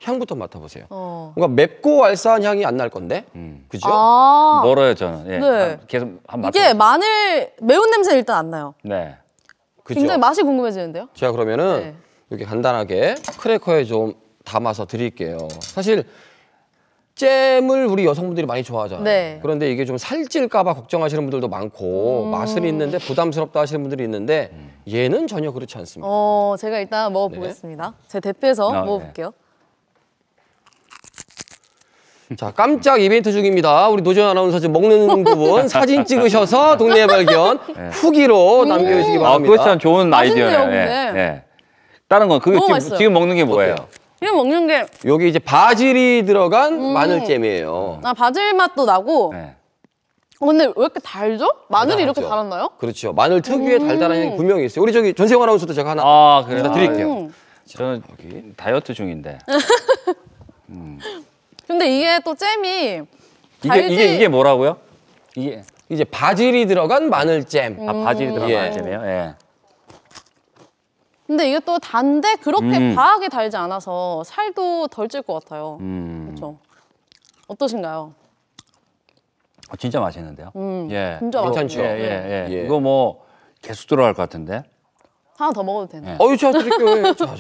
향부터 맡아보세요. 뭔가 맵고 알싸한 향이 안 날 건데, 그죠? 멀어요 저는. 예. 네. 계속 한번 이게 마늘 매운 냄새는 일단 안 나요. 네. 그죠? 굉장히 맛이 궁금해지는데요? 제가 그러면은 이렇게 간단하게 크래커에 좀 담아서 드릴게요. 사실 잼을 우리 여성분들이 많이 좋아하잖아요. 네. 그런데 이게 좀 살찔까 봐 걱정하시는 분들도 많고 맛은 있는데 부담스럽다 하시는 분들이 있는데 얘는 전혀 그렇지 않습니다. 제가 일단 먹어보겠습니다. 제 대표해서 먹어볼게요. 자, 깜짝 이벤트 중입니다. 우리 노지연 아나운서 지금 먹는 부분 사진 찍으셔서 동네 발견 후기로 남겨주시기 바랍니다. 그거 참 좋은 아이디어네요. 맛있네요, 근데. 예. 다른 건 그게 지금 먹는 게 뭐예요? 이거 먹는 게 여기 이제 바질이 들어간 마늘잼이에요. 바질 맛도 나고. 근데 왜 이렇게 달죠? 마늘이 이렇게 달죠. 달았나요? 그렇죠. 마늘 특유의 달달한 향이 분명히 있어요. 우리 저기 전세영 아나운서도 제가 하나 그래요? 드릴게요. 저는 다이어트 중인데. 근데 이게 또 잼이 이게 뭐라고요? 이게 이제 바질이 들어간 마늘잼. 바질이 들어간 마늘잼이에요? 예. 근데 이게 또 단데 그렇게 과하게 달지 않아서 살도 덜 찔 것 같아요. 그렇죠? 어떠신가요? 진짜 맛있는데요? 예. 진짜 괜찮죠? 예. 이거 뭐 계속 들어갈 것 같은데? 하나 더 먹어도 되나요? 제가 드릴게요. 자.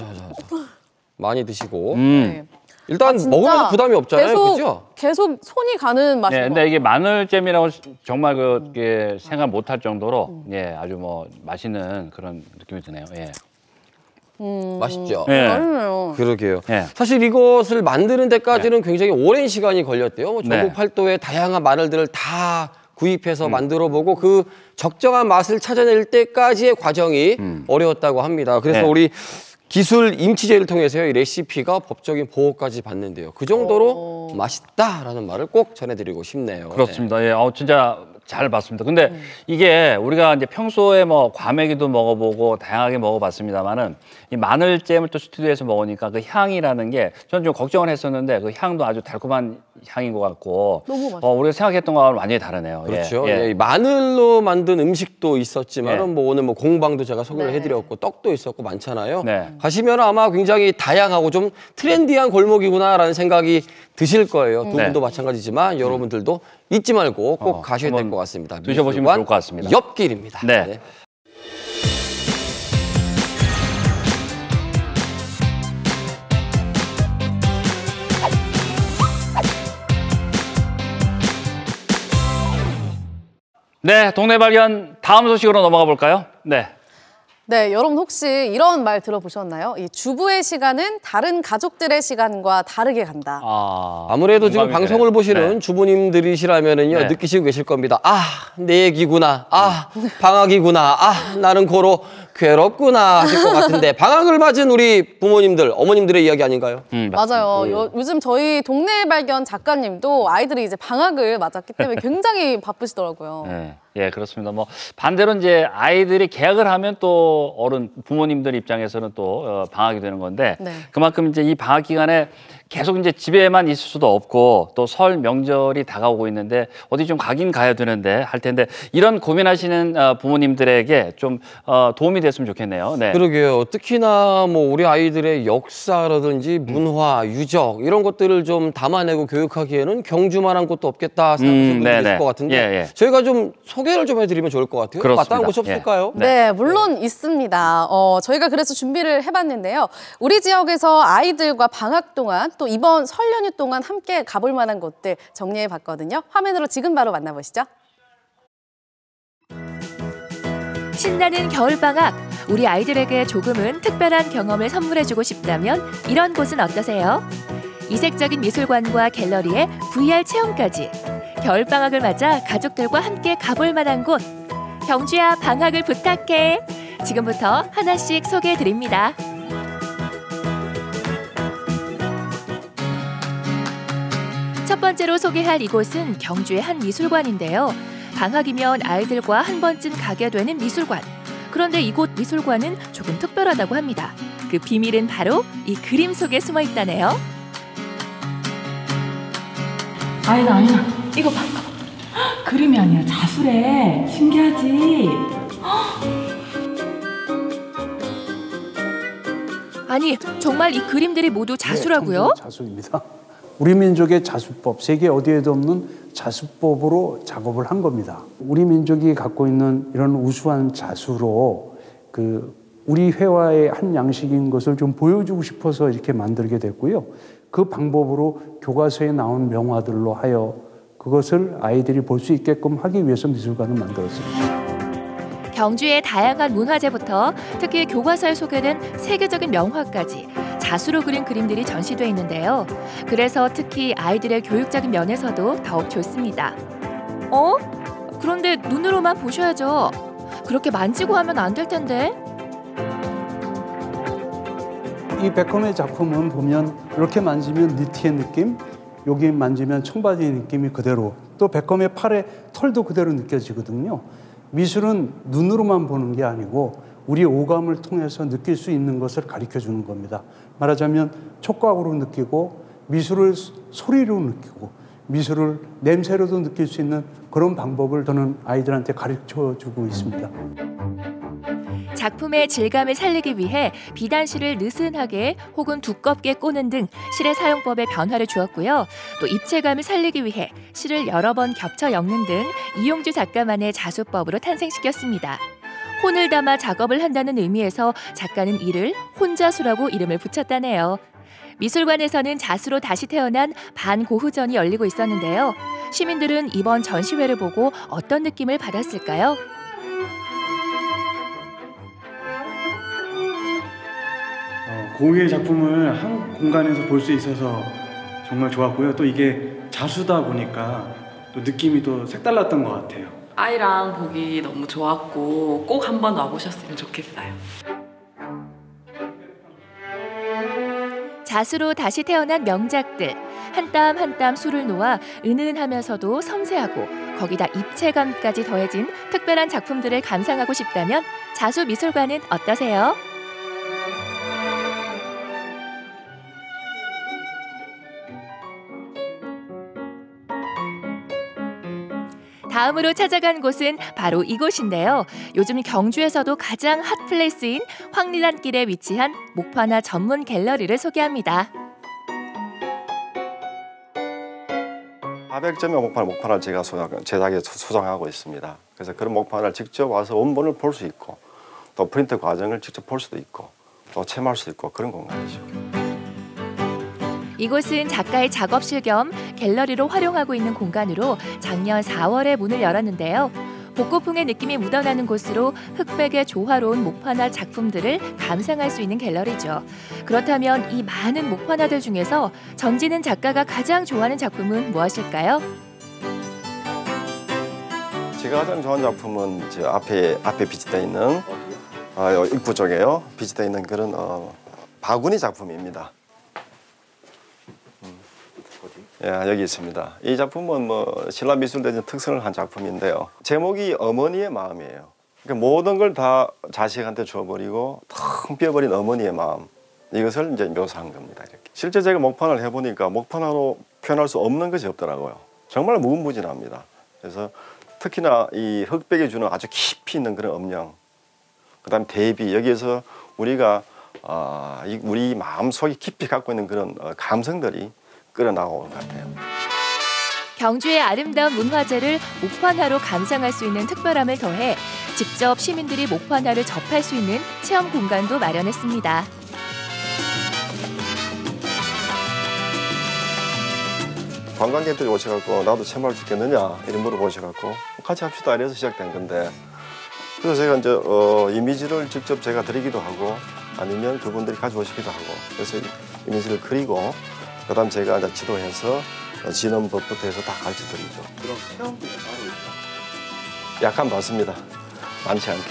많이 드시고. 네. 일단 먹으면서 부담이 없잖아요. 그죠? 계속 손이 가는 맛인 것 근데 같아요. 이게 마늘잼이라고 정말 그게 생각 못할 정도로 아주 뭐 맛있는 그런 느낌이 드네요. 예. 맛있죠? 네. 맛있네요. 그러게요. 네. 사실 이것을 만드는 데까지는 굉장히 오랜 시간이 걸렸대요. 뭐 전국 네. 팔도의 다양한 마늘들을 다 구입해서 만들어보고 그 적정한 맛을 찾아낼 때까지의 과정이 어려웠다고 합니다. 그래서 네. 우리 기술 임치제를 통해서 이 레시피가 법적인 보호까지 받는데요. 그 정도로 맛있다라는 말을 꼭 전해드리고 싶네요. 그렇습니다. 예, 진짜 잘 봤습니다. 근데 이게 우리가 이제 평소에 뭐 과메기도 먹어보고 다양하게 먹어봤습니다만은 이 마늘잼을 또 스튜디오에서 먹으니까 그 향이라는 게 저는 좀 걱정을 했었는데 그 향도 아주 달콤한 향인 것 같고 너무 맛있어요. 우리가 생각했던 거와는 완전히 다르네요. 그렇죠. 예, 예. 예, 마늘로 만든 음식도 있었지만 예. 뭐 오늘 뭐 공방도 제가 소개를 네. 해드렸고 떡도 있었고 많잖아요. 네. 가시면 아마 굉장히 다양하고 좀 트렌디한 골목이구나라는 생각이 드실 거예요. 두 분도 마찬가지지만 여러분들도 잊지 말고 꼭 가셔야 될 것 같습니다. 드셔보시면 미술관 좋을 것 같습니다. 옆길입니다. 네. 네, 동네 발견 다음 소식으로 넘어가 볼까요? 네. 네, 여러분 혹시 이런 말 들어보셨나요? 이 주부의 시간은 다른 가족들의 시간과 다르게 간다. 아무래도 지금 공감이 방송을 되네요. 보시는 네. 주부님들이시라면은요 네. 느끼시고 계실 겁니다. 아, 내 얘기구나. 아, 방학이구나. 아, 나는 고로 괴롭구나 하실 것 같은데 방학을 맞은 우리 부모님들, 어머님들의 이야기 아닌가요? 맞아요. 요즘 저희 동네 발견 작가님도 아이들이 이제 방학을 맞았기 때문에 굉장히 바쁘시더라고요. 네. 예, 그렇습니다. 뭐 반대로 이제 아이들이 개학을 하면 또 어른 부모님들 입장에서는 또 방학이 되는 건데 네. 그만큼 이제 이 방학 기간에 계속 이제 집에만 있을 수도 없고 또 설 명절이 다가오고 있는데 어디 좀 가긴 가야 되는데 할 텐데 이런 고민하시는 부모님들에게 좀 도움이 됐으면 좋겠네요. 네. 그러게요. 특히나 뭐 우리 아이들의 역사라든지 문화, 유적 이런 것들을 좀 담아내고 교육하기에는 경주만한 곳도 없겠다 생각하시는 분들이 있을 것 같은데 예, 예. 저희가 좀 소개를 좀 해드리면 좋을 것 같아요. 그렇습니다. 마땅한 곳이 없을까요? 네, 물론 있습니다. 저희가 그래서 준비를 해봤는데요. 우리 지역에서 아이들과 방학 동안 또 이번 설 연휴 동안 함께 가볼 만한 곳들 정리해봤거든요. 화면으로 지금 바로 만나보시죠. 신나는 겨울방학, 우리 아이들에게 조금은 특별한 경험을 선물해주고 싶다면 이런 곳은 어떠세요? 이색적인 미술관과 갤러리에 VR 체험까지 겨울방학을 맞아 가족들과 함께 가볼 만한 곳. 경주야, 방학을 부탁해. 지금부터 하나씩 소개해드립니다. 첫 번째로 소개할 이곳은 경주의 한 미술관인데요. 방학이면 아이들과 한 번쯤 가게 되는 미술관. 그런데 이곳 미술관은 조금 특별하다고 합니다. 그 비밀은 바로 이 그림 속에 숨어 있다네요. 아니다. 이거 봐. 그림이 아니라 자수래. 신기하지? 아니, 정말 이 그림들이 모두 자수라고요? 네, 자수입니다. 우리 민족의 자수법, 세계 어디에도 없는 자수법으로 작업을 한 겁니다. 우리 민족이 갖고 있는 이런 우수한 자수로 우리 회화의 한 양식인 것을 좀 보여주고 싶어서 이렇게 만들게 됐고요. 그 방법으로 교과서에 나온 명화들로 하여 그것을 아이들이 볼 수 있게끔 하기 위해서 미술관을 만들었습니다. 경주의 다양한 문화재부터 특히 교과서에 소개된 세계적인 명화까지 자수로 그린 그림들이 전시되어 있는데요. 그래서 특히 아이들의 교육적인 면에서도 더욱 좋습니다. 그런데 눈으로만 보셔야죠. 그렇게 만지고 하면 안 될 텐데. 이 베컴의 작품은 보면 이렇게 만지면 니트의 느낌, 여기 만지면 청바지의 느낌이 그대로, 또 베컴의 팔의 털도 그대로 느껴지거든요. 미술은 눈으로만 보는 게 아니고 우리 오감을 통해서 느낄 수 있는 것을 가르쳐주는 겁니다. 말하자면 촉각으로 느끼고 미술을 소리로 느끼고 미술을 냄새로도 느낄 수 있는 그런 방법을 저는 아이들한테 가르쳐주고 있습니다. 작품의 질감을 살리기 위해 비단실을 느슨하게 혹은 두껍게 꼬는 등 실의 사용법에 변화를 주었고요. 또 입체감을 살리기 위해 실을 여러 번 겹쳐 엮는 등 이용주 작가만의 자수법으로 탄생시켰습니다. 혼을 담아 작업을 한다는 의미에서 작가는 이를 혼자수라고 이름을 붙였다네요. 미술관에서는 자수로 다시 태어난 반고흐전이 열리고 있었는데요. 시민들은 이번 전시회를 보고 어떤 느낌을 받았을까요? 고유의 작품을 한 공간에서 볼 수 있어서 정말 좋았고요. 또 이게 자수다 보니까 또 느낌이 또 색달랐던 것 같아요. 아이랑 보기 너무 좋았고 꼭 한번 와보셨으면 좋겠어요. 자수로 다시 태어난 명작들. 한 땀 한 땀 술을 놓아 은은하면서도 섬세하고 거기다 입체감까지 더해진 특별한 작품들을 감상하고 싶다면 자수미술관은 어떠세요? 다음으로 찾아간 곳은 바로 이곳인데요. 요즘 경주에서도 가장 핫플레이스인 황리단길에 위치한 목판화 전문 갤러리를 소개합니다. 400점의 목판을 제가 제작에 소장하고 있습니다. 그래서 그런 목판을 직접 와서 원본을 볼 수 있고 또 프린트 과정을 직접 볼 수도 있고 또 체험할 수 있고 그런 공간이죠. 이곳은 작가의 작업실 겸 갤러리로 활용하고 있는 공간으로 작년 4월에 문을 열었는데요. 복고풍의 느낌이 묻어나는 곳으로 흑백의 조화로운 목판화 작품들을 감상할 수 있는 갤러리죠. 그렇다면 이 많은 목판화들 중에서 전지는 작가가 가장 좋아하는 작품은 무엇일까요? 제가 가장 좋아하는 작품은 저 앞에 비치되어 있는 입구 쪽에요. 비치되어 있는 그런 바구니 작품입니다. 예, 여기 있습니다. 이 작품은 뭐 신라미술대전 특선을 한 작품인데요. 제목이 어머니의 마음이에요. 그러니까 모든 걸 다 자식한테 줘버리고 텅 비어버린 어머니의 마음. 이것을 이제 묘사한 겁니다. 이렇게. 실제 제가 목판을 해보니까 목판으로 표현할 수 없는 것이 없더라고요. 정말 무궁무진합니다. 그래서 특히나 이 흑백이 주는 아주 깊이 있는 그런 음영, 그다음 대비, 여기에서 우리가 우리 마음속에 깊이 갖고 있는 그런 감성들이 끌어나오는 것 같아요. 경주의 아름다운 문화재를 목판화로 감상할 수 있는 특별함을 더해 직접 시민들이 목판화를 접할 수 있는 체험 공간도 마련했습니다. 관광객들이 오셔갖고 나도 체험할 수 있겠느냐 이런 물어보셔갖고 같이 합시다 이래서 시작된 건데, 그래서 제가 이제 이미지를 직접 제가 드리기도 하고 아니면 그분들이 가져오시기도 하고, 그래서 이미지를 그리고 그다음 제가 이제 지도해서 지는 법부터 해서 다 가르쳐드리죠. 그럼 체험비가 따로 있죠? 약간 받습니다. 많지 않게.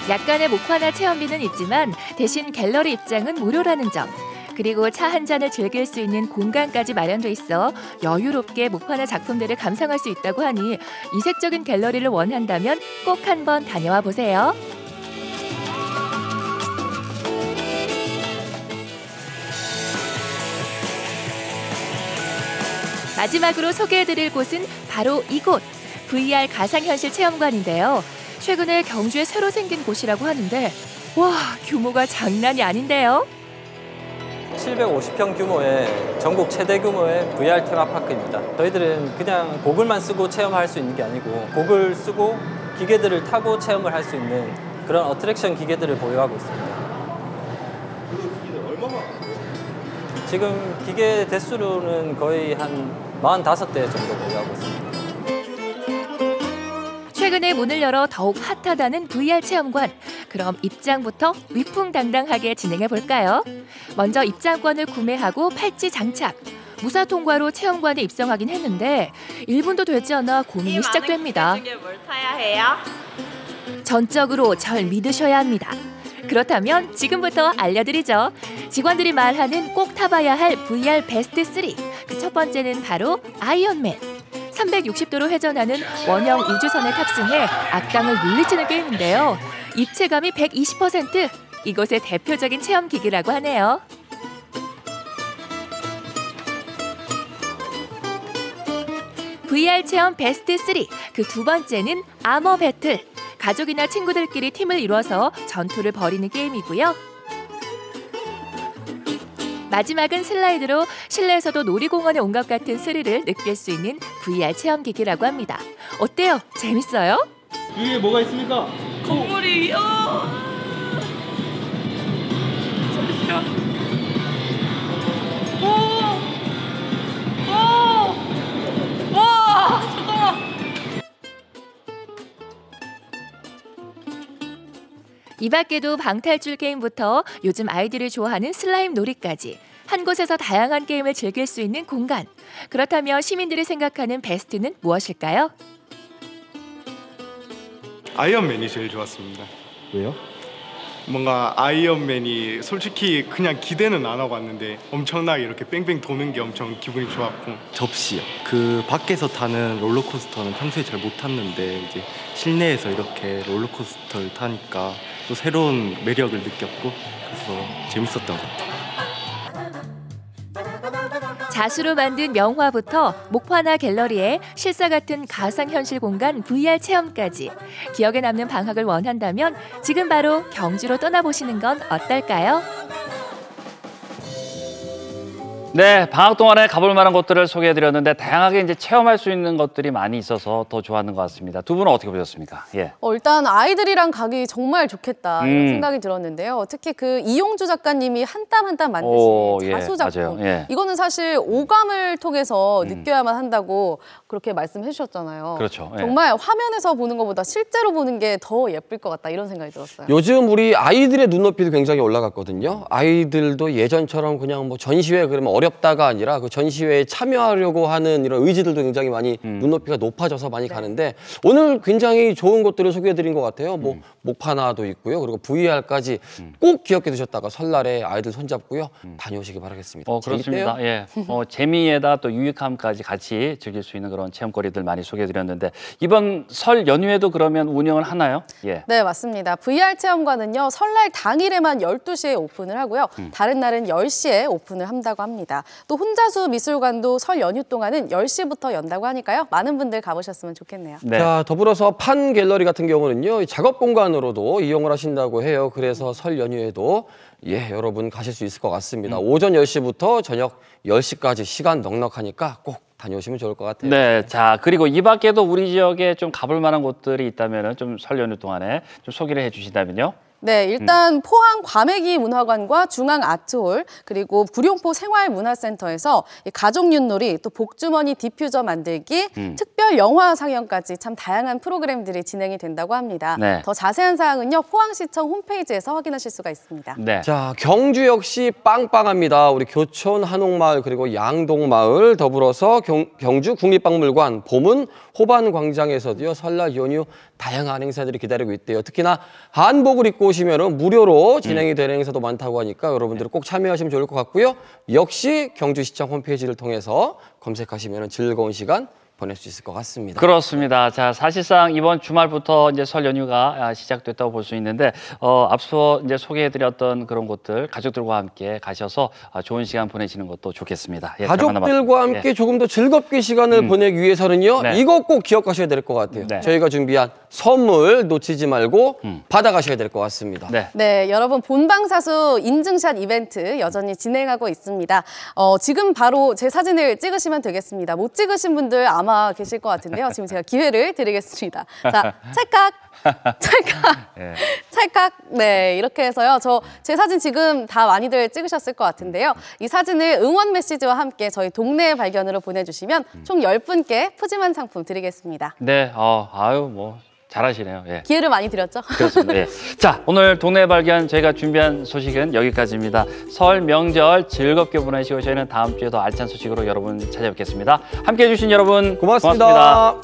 약간의 목판화 체험비는 있지만 대신 갤러리 입장은 무료라는 점. 그리고 차 한 잔을 즐길 수 있는 공간까지 마련돼 있어 여유롭게 목판화 작품들을 감상할 수 있다고 하니 이색적인 갤러리를 원한다면 꼭 한번 다녀와 보세요. 마지막으로 소개해드릴 곳은 바로 이곳, VR 가상현실 체험관인데요. 최근에 경주에 새로 생긴 곳이라고 하는데 와, 규모가 장난이 아닌데요. 750평 규모의 전국 최대 규모의 VR 테마파크입니다. 저희들은 그냥 고글만 쓰고 체험할 수 있는 게 아니고 고글 쓰고 기계들을 타고 체험을 할 수 있는 그런 어트랙션 기계들을 보유하고 있습니다. 그 기계는 얼마나? 지금 기계 대수로는 거의 한 45대 정도 보유하고 있습니다. 최근에 문을 열어 더욱 핫하다는 VR 체험관. 그럼 입장부터 위풍당당하게 진행해 볼까요? 먼저 입장권을 구매하고 팔찌 장착. 무사 통과로 체험관에 입성하긴 했는데 1분도 되지 않아 고민이 시작됩니다. 중에 뭘 타야 해요? 전적으로 절 믿으셔야 합니다. 그렇다면 지금부터 알려드리죠. 직원들이 말하는 꼭 타봐야 할 VR 베스트 3. 그 첫 번째는 바로 아이언맨. 360도로 회전하는 원형 우주선에 탑승해 악당을 물리치는 게임인데요. 입체감이 120%. 이곳의 대표적인 체험 기기라고 하네요. VR 체험 베스트 3. 그 두 번째는 아머 배틀. 가족이나 친구들끼리 팀을 이뤄서 전투를 벌이는 게임이고요. 마지막은 슬라이드로 실내에서도 놀이공원에 온 것 같은 스릴을 느낄 수 있는 VR 체험기기라고 합니다. 어때요? 재밌어요? 위에 뭐가 있습니까? 건물이요. 잠시만. 와, 잠깐만. 이 밖에도 방탈출 게임부터 요즘 아이들이 좋아하는 슬라임 놀이까지 한 곳에서 다양한 게임을 즐길 수 있는 공간. 그렇다면 시민들이 생각하는 베스트는 무엇일까요? 아이언맨이 제일 좋았습니다. 왜요? 뭔가 아이언맨이 솔직히 그냥 기대는 안 하고 왔는데 엄청나게 이렇게 뺑뺑 도는 게 엄청 기분이 좋았고. 접시요. 그 밖에서 타는 롤러코스터는 평소에 잘 못 탔는데 이제 실내에서 이렇게 롤러코스터를 타니까 또 새로운 매력을 느꼈고 그래서 재밌었던 것 같아요. 자수로 만든 명화부터 목화나 갤러리에 실사 같은 가상현실 공간 VR 체험까지 기억에 남는 방학을 원한다면 지금 바로 경주로 떠나보시는 건 어떨까요? 네, 방학 동안에 가볼 만한 곳들을 소개해드렸는데 다양하게 이제 체험할 수 있는 것들이 많이 있어서 더 좋아하는 것 같습니다. 두 분은 어떻게 보셨습니까? 예. 일단 아이들이랑 가기 정말 좋겠다 이런 생각이 들었는데요. 특히 그 이용주 작가님이 한 땀 한 땀 만드신 자수 작품. 예. 이거는 사실 오감을 통해서 느껴야만 한다고 그렇게 말씀해 주셨잖아요. 그렇죠. 예. 정말 화면에서 보는 것보다 실제로 보는 게 더 예쁠 것 같다 이런 생각이 들었어요. 요즘 우리 아이들의 눈높이도 굉장히 올라갔거든요. 아이들도 예전처럼 그냥 뭐 전시회 그러면 어렵다가 아니라 그 전시회에 참여하려고 하는 이런 의지들도 굉장히 많이 눈높이가 높아져서 많이 가는데 오늘 굉장히 좋은 것들을 소개해드린 것 같아요. 뭐 목파나도 있고요. 그리고 VR까지 꼭 기억해 두셨다가 설날에 아이들 손잡고요. 다녀오시기 바라겠습니다. 그렇습니다. 예. 재미에다 또 유익함까지 같이 즐길 수 있는 그런 체험거리들 많이 소개해드렸는데 이번 설 연휴에도 그러면 운영을 하나요? 예. 네, 맞습니다. VR 체험관은요. 설날 당일에만 12시에 오픈을 하고요. 다른 날은 10시에 오픈을 한다고 합니다. 또 혼자수 미술관도 설 연휴 동안은 10시부터 연다고 하니까요. 많은 분들 가보셨으면 좋겠네요. 네. 자, 더불어서 판 갤러리 같은 경우는요. 작업 공간으로도 이용을 하신다고 해요. 그래서 설 연휴에도 여러분 가실 수 있을 것 같습니다. 오전 10시부터 저녁 10시까지 시간 넉넉하니까 꼭 다녀오시면 좋을 것 같아요. 네, 자 그리고 이 밖에도 우리 지역에 좀 가볼 만한 곳들이 있다면은 좀 설 연휴 동안에 좀 소개를 해주신다면요. 네, 일단 포항 과메기 문화관과 중앙 아트홀 그리고 구룡포 생활문화센터에서 가족 윷놀이 또 복주머니 디퓨저 만들기 특별 영화 상영까지 참 다양한 프로그램들이 진행이 된다고 합니다. 네. 더 자세한 사항은요 포항시청 홈페이지에서 확인하실 수가 있습니다. 네. 자, 경주 역시 빵빵합니다. 우리 교촌 한옥마을 그리고 양동마을 더불어서 경주 국립박물관 봄은 호반광장에서도요 설날 연휴 다양한 행사들이 기다리고 있대요. 특히나 한복을 입고 오시면 무료로 진행이 되는 행사도 많다고 하니까 여러분들 꼭 참여하시면 좋을 것 같고요. 역시 경주시청 홈페이지를 통해서 검색하시면 즐거운 시간 보낼 수 있을 것 같습니다. 그렇습니다. 자, 사실상 이번 주말부터 이제 설 연휴가 시작됐다고 볼 수 있는데 앞서 이제 소개해드렸던 그런 곳들 가족들과 함께 가셔서 좋은 시간 보내시는 것도 좋겠습니다. 예, 가족들과 함께 조금 더 즐겁게 시간을 보내기 위해서는요. 네. 이거 꼭 기억하셔야 될 것 같아요. 네. 저희가 준비한 선물 놓치지 말고 받아가셔야 될 것 같습니다. 네, 여러분 본방사수 인증샷 이벤트 여전히 진행하고 있습니다. 지금 바로 제 사진을 찍으시면 되겠습니다. 못 찍으신 분들 아마 계실 것 같은데요. 지금 제가 기회를 드리겠습니다. 자, 찰칵, 찰칵, 찰칵. 네, 이렇게 해서요. 제 사진 지금 다 많이들 찍으셨을 것 같은데요. 이 사진을 응원 메시지와 함께 저희 동네 발견으로 보내주시면 총 10분께 푸짐한 상품 드리겠습니다. 네, 아유 뭐 잘하시네요. 예. 기회를 많이 드렸죠? 그렇습니다. 예. 자, 오늘 동네 발견 저희가 준비한 소식은 여기까지입니다. 설 명절 즐겁게 보내시고 저희는 다음 주에 더 알찬 소식으로 여러분 찾아뵙겠습니다. 함께해 주신 여러분 고맙습니다.